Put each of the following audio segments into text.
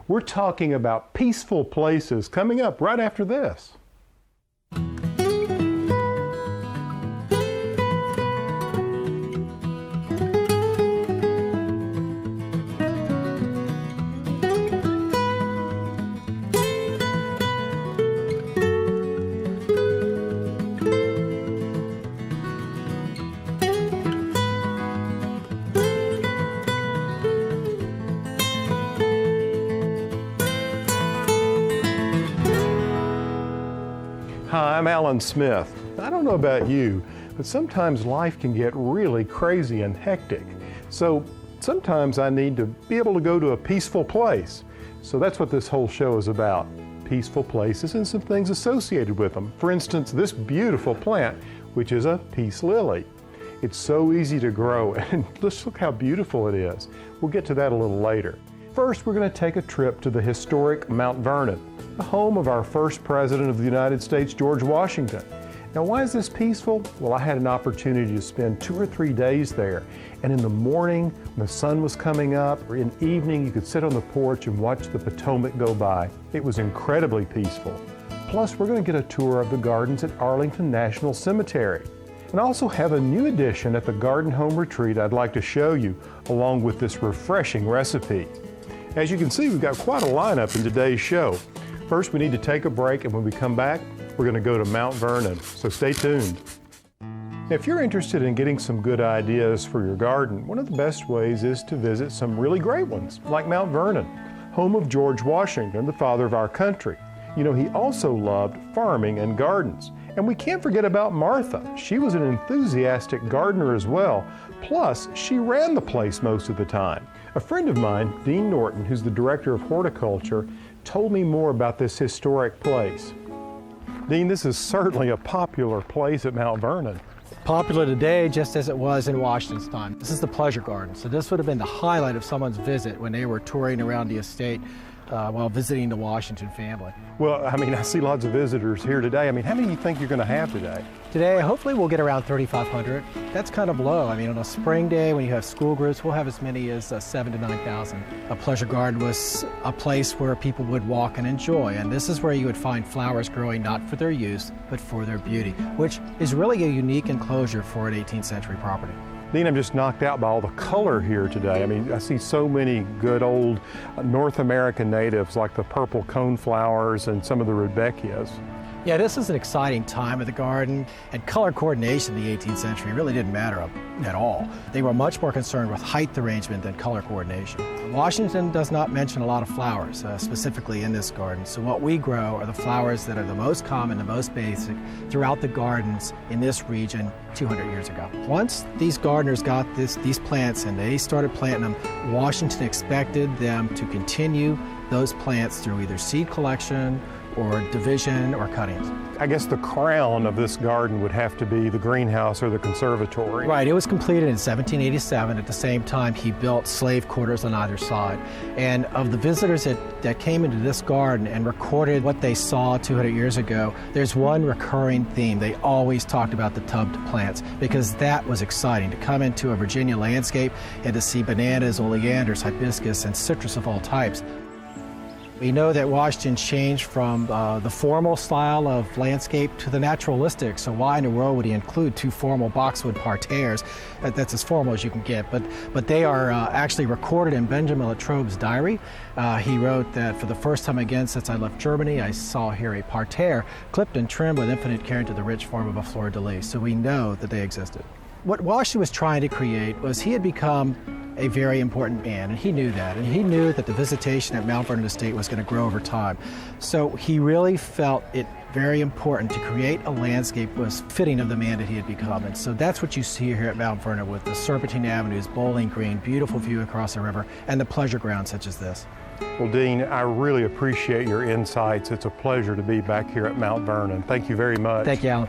We're talking about peaceful places coming up right after this. Hi, I'm Alan Smith. I don't know about you, but sometimes life can get really crazy and hectic. So sometimes I need to be able to go to a peaceful place. So that's what this whole show is about. Peaceful places and some things associated with them. For instance, this beautiful plant, which is a peace lily. It's so easy to grow, and just look how beautiful it is. We'll get to that a little later. First, we're going to take a trip to the historic Mount Vernon, the home of our first president of the United States, George Washington. Now, why is this peaceful? Well, I had an opportunity to spend 2 or 3 days there. And in the morning, when the sun was coming up, or in evening, you could sit on the porch and watch the Potomac go by. It was incredibly peaceful. Plus, we're going to get a tour of the gardens at Arlington National Cemetery. And I also have a new addition at the Garden Home Retreat I'd like to show you, along with this refreshing recipe. As you can see, we've got quite a lineup in today's show. First, we need to take a break, and when we come back, we're going to go to Mount Vernon, so stay tuned. If you're interested in getting some good ideas for your garden, one of the best ways is to visit some really great ones, like Mount Vernon, home of George Washington, the father of our country. You know, he also loved farming and gardens. And we can't forget about Martha. She was an enthusiastic gardener as well. Plus, she ran the place most of the time. A friend of mine, Dean Norton, who's the director of horticulture, told me more about this historic place. Dean, this is certainly a popular place at Mount Vernon. Popular today just as it was in Washington's time. This is the pleasure garden, so this would have been the highlight of someone's visit when they were touring around the estate while visiting the Washington family. Well, I mean, I see lots of visitors here today. I mean, how many do you think you're going to have today? Today, hopefully we'll get around 3,500. That's kind of low. I mean, on a spring day when you have school groups, we'll have as many as 7,000 to 9,000. A pleasure garden was a place where people would walk and enjoy, and this is where you would find flowers growing not for their use, but for their beauty, which is really a unique enclosure for an 18th century property. Dean, I'm just knocked out by all the color here today. I mean, I see so many good old North American natives like the purple coneflowers and some of the rudbeckias. Yeah, this is an exciting time of the garden, and color coordination in the 18th century really didn't matter at all. They were much more concerned with height arrangement than color coordination. Washington does not mention a lot of flowers, specifically in this garden, so what we grow are the flowers that are the most common, the most basic throughout the gardens in this region 200 years ago. Once these gardeners got these plants and they started planting them, Washington expected them to continue those plants through either seed collection or division or cuttings. I guess the crown of this garden would have to be the greenhouse or the conservatory. Right, it was completed in 1787. At the same time, he built slave quarters on either side. And of the visitors that came into this garden and recorded what they saw 200 years ago, there's one recurring theme. They always talked about the tubbed plants because that was exciting, to come into a Virginia landscape and to see bananas, oleanders, hibiscus, and citrus of all types. We know that Washington changed from the formal style of landscape to the naturalistic, so why in the world would he include 2 formal boxwood parterres? That's as formal as you can get, but they are actually recorded in Benjamin Latrobe's diary. He wrote that for the first time again since I left Germany, I saw here a parterre clipped and trimmed with infinite care into the rich form of a fleur-de-lis, so we know that they existed. What Washington was trying to create was he had become a very important man, and he knew that. And he knew that the visitation at Mount Vernon Estate was going to grow over time. So he really felt it very important to create a landscape that was fitting of the man that he had become. And so that's what you see here at Mount Vernon with the Serpentine Avenues, Bowling Green, beautiful view across the river, and the pleasure ground such as this. Well, Dean, I really appreciate your insights. It's a pleasure to be back here at Mount Vernon. Thank you very much. Thank you, Alan.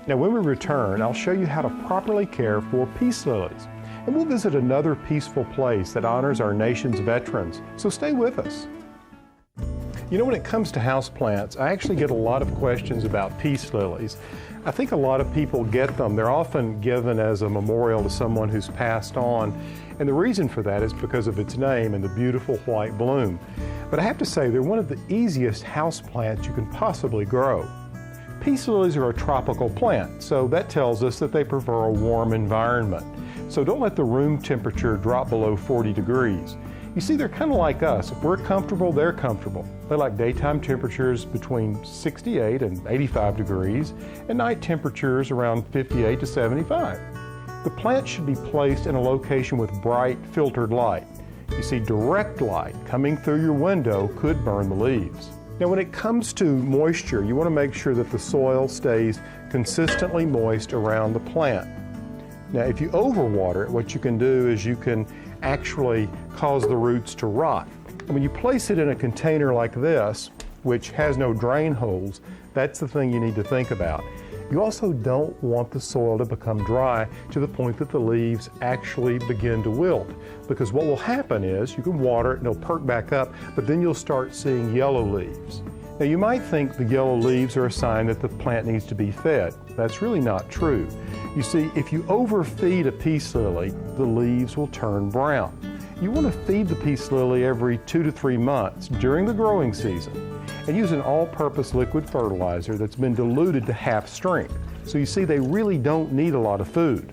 Now, when we return, I'll show you how to properly care for peace lilies. And we'll visit another peaceful place that honors our nation's veterans. So stay with us. You know, when it comes to houseplants, I actually get a lot of questions about peace lilies. I think a lot of people get them. They're often given as a memorial to someone who's passed on. And the reason for that is because of its name and the beautiful white bloom. But I have to say, they're one of the easiest houseplants you can possibly grow. Peace lilies are a tropical plant, so that tells us that they prefer a warm environment. So don't let the room temperature drop below 40 degrees. You see, they're kind of like us. If we're comfortable, they're comfortable. They like daytime temperatures between 68 and 85 degrees, and night temperatures around 58 to 75. The plant should be placed in a location with bright, filtered light. You see, direct light coming through your window could burn the leaves. Now, when it comes to moisture, you want to make sure that the soil stays consistently moist around the plant. Now, if you overwater it, what you can do is you can actually cause the roots to rot. And when you place it in a container like this, which has no drain holes, that's the thing you need to think about. You also don't want the soil to become dry to the point that the leaves actually begin to wilt, because what will happen is you can water it and it'll perk back up, but then you'll start seeing yellow leaves. Now, you might think the yellow leaves are a sign that the plant needs to be fed. That's really not true. You see, if you overfeed a peace lily, the leaves will turn brown. You want to feed the peace lily every 2 to 3 months during the growing season, and use an all-purpose liquid fertilizer that's been diluted to half strength. So you see, they really don't need a lot of food.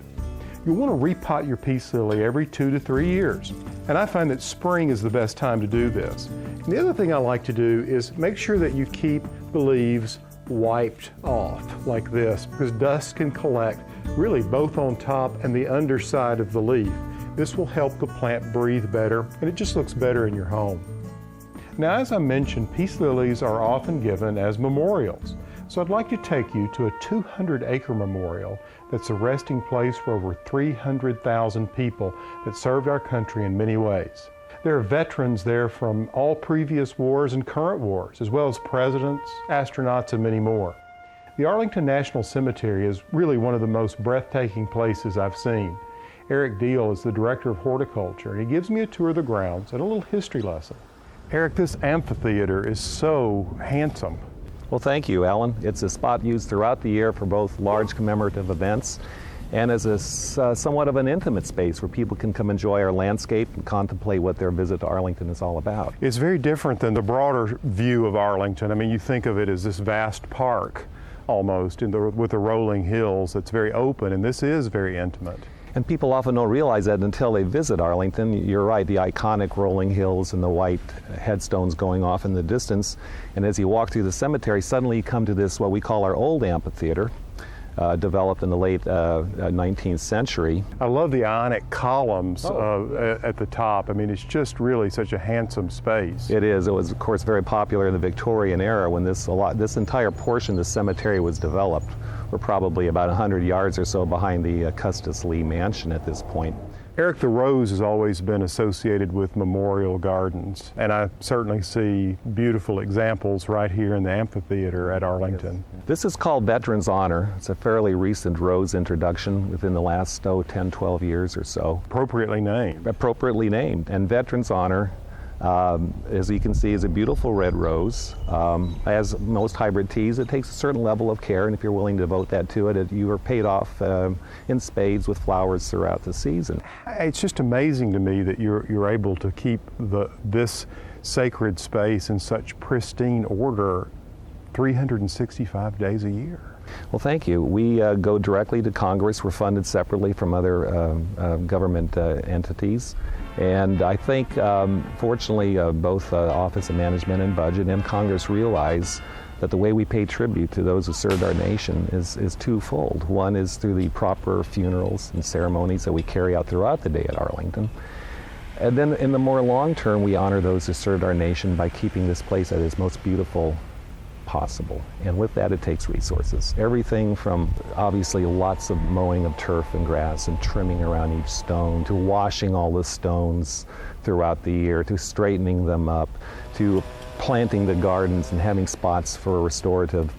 You'll want to repot your peace lily every 2 to 3 years. And I find that spring is the best time to do this. And the other thing I like to do is make sure that you keep the leaves wiped off like this, because dust can collect really both on top and the underside of the leaf. This will help the plant breathe better, and it just looks better in your home. Now, as I mentioned, peace lilies are often given as memorials. So I'd like to take you to a 200-acre memorial that's a resting place for over 300,000 people that served our country in many ways. There are veterans there from all previous wars and current wars, as well as presidents, astronauts, and many more. The Arlington National Cemetery is really one of the most breathtaking places I've seen. Eric Deal is the director of horticulture, and he gives me a tour of the grounds and a little history lesson. Eric, this amphitheater is so handsome. Well, thank you, Alan. It's a spot used throughout the year for both large commemorative events and as a somewhat of an intimate space where people can come enjoy our landscape and contemplate what their visit to Arlington is all about. It's very different than the broader view of Arlington. I mean, you think of it as this vast park almost with the rolling hills that's very open, and this is very intimate. And people often don't realize that until they visit Arlington. You're right, the iconic rolling hills and the white headstones going off in the distance. And as you walk through the cemetery, suddenly you come to this, what we call our old amphitheater, developed in the late 19th century. I love the Ionic Columns at the top. I mean, it's just really such a handsome space. It is. It was, of course, very popular in the Victorian era when this entire portion of the cemetery was developed. We're probably about 100 yards or so behind the Custis Lee Mansion at this point. Eric, the rose has always been associated with memorial gardens, and I certainly see beautiful examples right here in the amphitheater at Arlington. Yes. This is called Veterans Honor. It's a fairly recent rose introduction within the last 10, 12 years or so. Appropriately named. Appropriately named. And Veterans Honor, as you can see, is a beautiful red rose. As most hybrid teas, it takes a certain level of care, and if you're willing to devote that to it, you are paid off in spades with flowers throughout the season. It's just amazing to me that you're able to keep this sacred space in such pristine order 365 days a year. Well, thank you. We go directly to Congress. We're funded separately from other government entities. And I think, fortunately, both Office of Management and Budget and Congress realize that the way we pay tribute to those who served our nation is twofold. One is through the proper funerals and ceremonies that we carry out throughout the day at Arlington. And then in the more long term, we honor those who served our nation by keeping this place at its most beautiful possible. And with that, it takes resources. Everything from obviously lots of mowing of turf and grass and trimming around each stone, to washing all the stones throughout the year, to straightening them up, to planting the gardens and having spots for restorative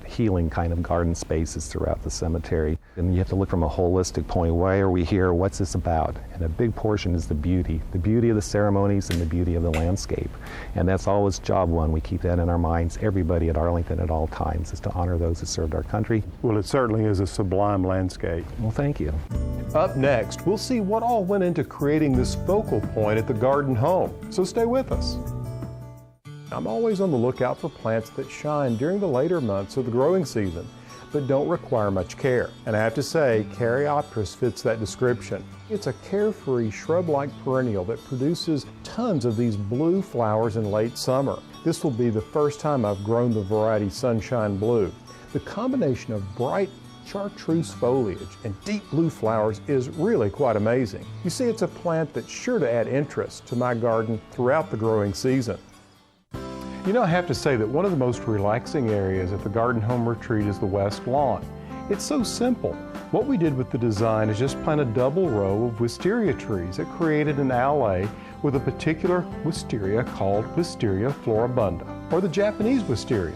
healing kind of garden spaces throughout the cemetery. And you have to look from a holistic point. Why are we here? What's this about? And a big portion is the beauty of the ceremonies and the beauty of the landscape. And that's always job one. We keep that in our minds. Everybody at Arlington at all times is to honor those who served our country. Well, it certainly is a sublime landscape. Well, thank you. Up next, we'll see what all went into creating this focal point at the garden home. So stay with us. I'm always on the lookout for plants that shine during the later months of the growing season, but don't require much care. And I have to say, Caryopteris fits that description. It's a carefree shrub-like perennial that produces tons of these blue flowers in late summer. This will be the first time I've grown the variety Sunshine Blue. The combination of bright chartreuse foliage and deep blue flowers is really quite amazing. You see, it's a plant that's sure to add interest to my garden throughout the growing season. You know, I have to say that one of the most relaxing areas at the Garden Home Retreat is the west lawn. It's so simple. What we did with the design is just plant a double row of wisteria trees that created an alley with a particular wisteria called Wisteria floribunda, or the Japanese wisteria.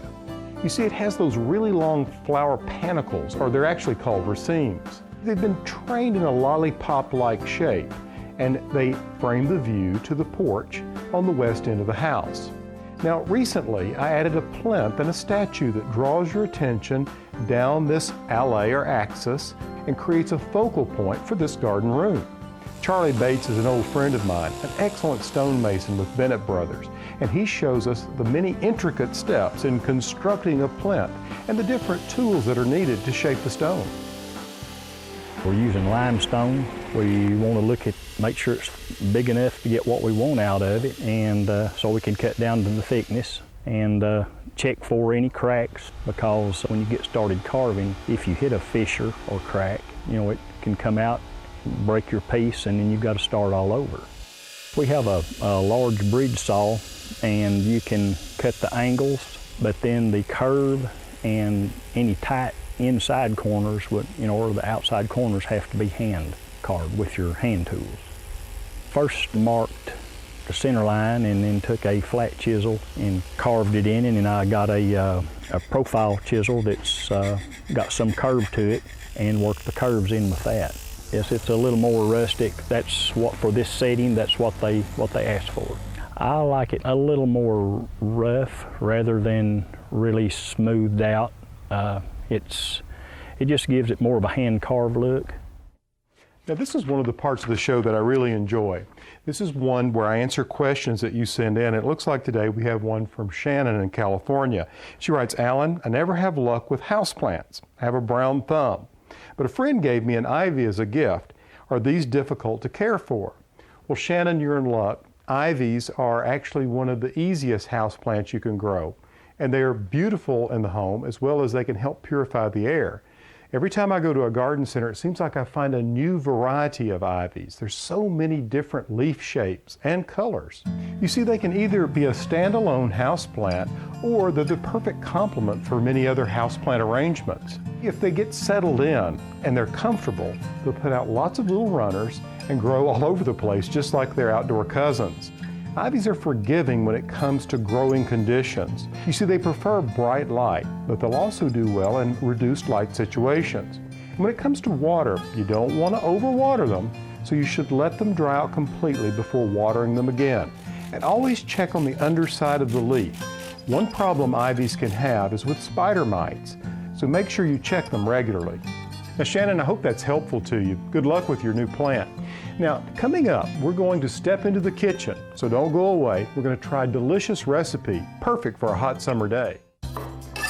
You see, it has those really long flower panicles, or they're actually called racemes. They've been trained in a lollipop-like shape, and they frame the view to the porch on the west end of the house. Now, recently, I added a plinth and a statue that draws your attention down this alley or axis and creates a focal point for this garden room. Charlie Bates is an old friend of mine, an excellent stonemason with Bennett Brothers, and he shows us the many intricate steps in constructing a plinth and the different tools that are needed to shape the stone. We're using limestone. We want to make sure it's big enough to get what we want out of it, and so we can cut down to the thickness and check for any cracks, because when you get started carving, if you hit a fissure or crack, you know, it can come out, break your piece, and then you've got to start all over. We have a large bridge saw, and you can cut the angles, but then the curve and any tight inside corners or the outside corners have to be hand carved with your hand tools. First marked the center line and then took a flat chisel and carved it in, and then I got a profile chisel that's got some curve to it and worked the curves in with that. Yes, it's a little more rustic. That's what, for this setting, that's what they asked for. I like it a little more rough rather than really smoothed out. It just gives it more of a hand-carved look. Now, this is one of the parts of the show that I really enjoy. This is one where I answer questions that you send in. It looks like today we have one from Shannon in California. She writes, Alan, I never have luck with houseplants. I have a brown thumb, but a friend gave me an ivy as a gift. Are these difficult to care for? Well, Shannon, you're in luck. Ivies are actually one of the easiest houseplants you can grow, and they are beautiful in the home, as well as they can help purify the air. Every time I go to a garden center, it seems like I find a new variety of ivies. There's so many different leaf shapes and colors. You see, they can either be a standalone houseplant, or they're the perfect complement for many other houseplant arrangements. If they get settled in and they're comfortable, they'll put out lots of little runners and grow all over the place, just like their outdoor cousins. Ivies are forgiving when it comes to growing conditions. You see, they prefer bright light, but they'll also do well in reduced light situations. When it comes to water, you don't want to overwater them, so you should let them dry out completely before watering them again. And always check on the underside of the leaf. One problem ivies can have is with spider mites, so make sure you check them regularly. Now, Shannon, I hope that's helpful to you. Good luck with your new plant. Now, coming up, we're going to step into the kitchen, so don't go away. We're going to try a delicious recipe, perfect for a hot summer day.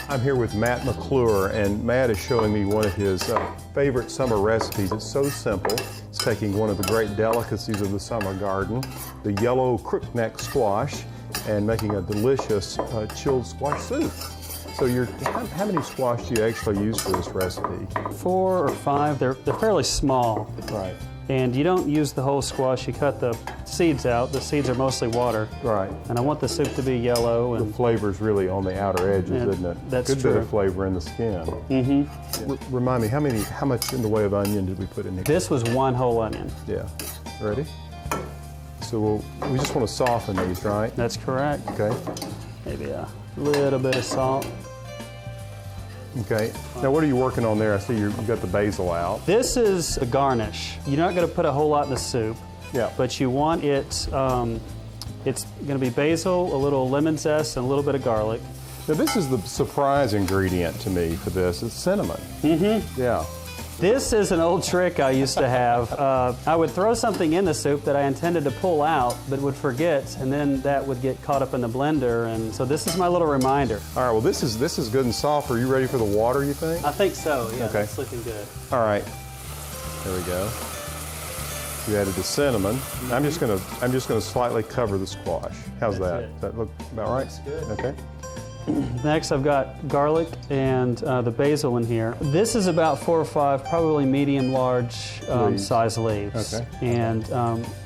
I'm here with Matt McClure, and Matt is showing me one of his favorite summer recipes. It's so simple. It's taking one of the great delicacies of the summer garden, the yellow crookneck squash, and making a delicious chilled squash soup. So how many squash do you actually use for this recipe? 4 or 5. They're fairly small. Right. And you don't use the whole squash. You cut the seeds out. The seeds are mostly water. Right. And I want the soup to be yellow. And the flavor's really on the outer edges, isn't it? That's Good true. bit of flavor in the skin. Mm-hmm. Remind me, how much in the way of onion did we put in here? This was 1 whole onion. Yeah. Ready? So we just want to soften these, right? That's correct. Okay. Maybe a little bit of salt. Okay. Now, what are you working on there? I see you've got the basil out. This is a garnish. You're not going to put a whole lot in the soup. Yeah. But you want it, it's going to be basil, a little lemon zest, and a little bit of garlic. Now, this is the surprise ingredient to me for this. It's cinnamon. Mm-hmm. Yeah. This is an old trick I used to have. I would throw something in the soup that I intended to pull out, but would forget, and then that would get caught up in the blender. And so this is my little reminder. All right. Well, this is good and soft. Are you ready for the water, you think? I think so. Yeah. Okay. It's looking good. All right. There we go. You added the cinnamon. I'm just gonna slightly cover the squash. How's that? It. Does that look about right? Looks good. Okay. Next, I've got garlic and the basil in here. This is about 4 or 5, probably medium-large size leaves. Okay. And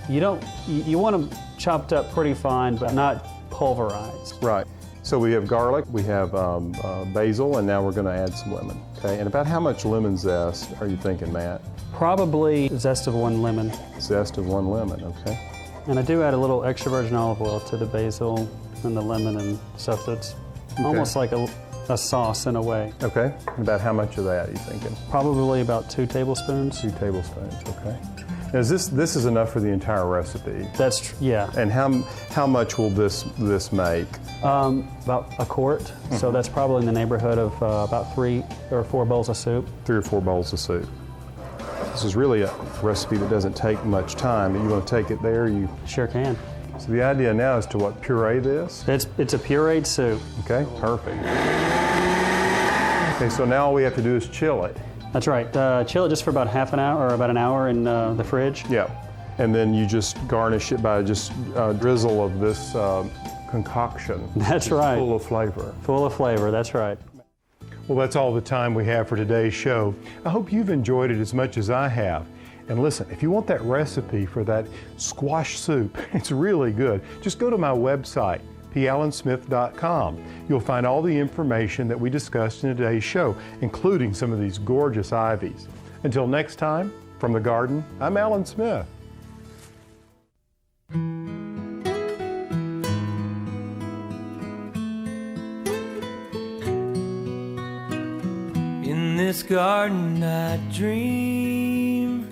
you want them chopped up pretty fine, but not pulverized. Right. So we have garlic, we have basil, and now we're going to add some lemon. Okay. And about how much lemon zest are you thinking, Matt? Probably zest of 1 lemon. Zest of 1 lemon. Okay. And I do add a little extra virgin olive oil to the basil and the lemon and stuff. That's almost like a sauce in a way. Okay. And about how much of that are you thinking? Probably about 2 tablespoons. 2 tablespoons. Okay. Now, is this is enough for the entire recipe? Yeah. And how much will this make? About a quart. So that's probably in the neighborhood of about 3 or 4 bowls of soup. 3 or 4 bowls of soup. This is really a recipe that doesn't take much time. You want to take it there? You Sure can. So the idea now is to what, puree this? It's a pureed soup. Okay, perfect. Okay, so now all we have to do is chill it. That's right. Chill it just for about half an hour or about an hour in the fridge. Yeah, and then you just garnish it by just a drizzle of this concoction. That's right. Full of flavor. Full of flavor, that's right. Well, that's all the time we have for today's show. I hope you've enjoyed it as much as I have. And listen, if you want that recipe for that squash soup, it's really good. Just go to my website, pallensmith.com. You'll find all the information that we discussed in today's show, including some of these gorgeous ivies. Until next time, from the garden, I'm Alan Smith. In this garden I dream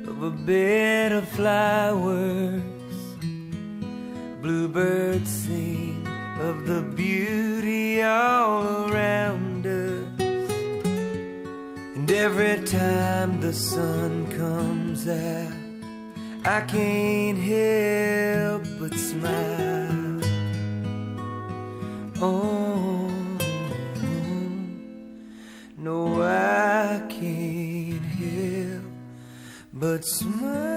of a bed of flowers. Bluebirds sing of the beauty all around us. And every time the sun comes out, I can't help but smile. Oh, no, I can't help but smile.